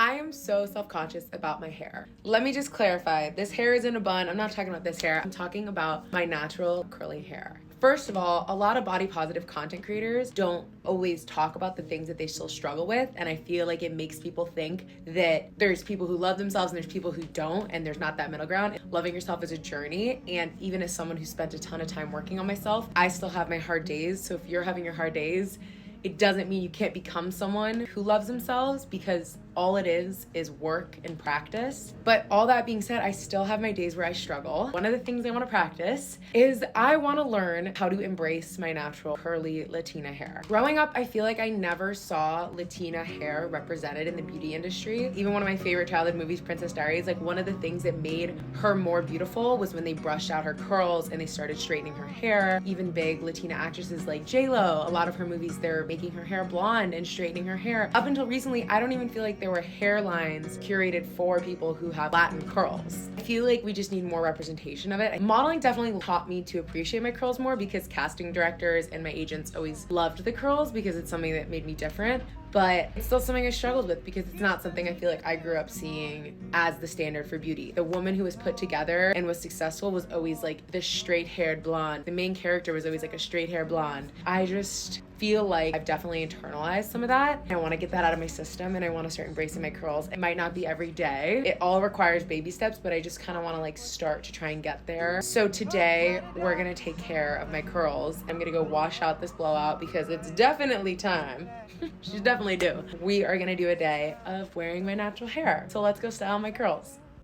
I am so self-conscious about my hair. Let me just clarify, this hair is in a bun. I'm not talking about this hair. I'm talking about my natural curly hair. First of all, a lot of body positive content creators don't always talk about the things that they still struggle with, and I feel like it makes people think that there's people who love themselves and there's people who don't, and there's not that middle ground. Loving yourself is a journey, and even as someone who spent a ton of time working on myself, I still have my hard days. So if you're having your hard days, it doesn't mean you can't become someone who loves themselves, because all it is work and practice. But all that being said, I still have my days where I struggle. One of the things I want to practice is I want to learn how to embrace my natural curly Latina hair. Growing up, I feel like I never saw Latina hair represented in the beauty industry. Even one of my favorite childhood movies, Princess Diaries, like one of the things that made her more beautiful was when they brushed out her curls and they started straightening her hair. Even big Latina actresses like J-Lo, a lot of her movies, they're making her hair blonde and straightening her hair. Up until recently, I don't even feel like there were hairlines curated for people who have Latin curls. I feel like we just need more representation of it. Modeling definitely taught me to appreciate my curls more, because casting directors and my agents always loved the curls because it's something that made me different. But it's still something I struggled with because it's not something I feel like I grew up seeing as the standard for beauty. The woman who was put together and was successful was always like the straight-haired blonde. The main character was always like a straight-haired blonde. I just feel like I've definitely internalized some of that. I want to get that out of my system, and I want to start embracing my curls. It might not be every day. It all requires baby steps, but I just kind of want to like start to try and get there. So today we're going to take care of my curls. I'm going to go wash out this blowout because it's definitely time. She's definitely due. We are going to do a day of wearing my natural hair. So let's go style my curls.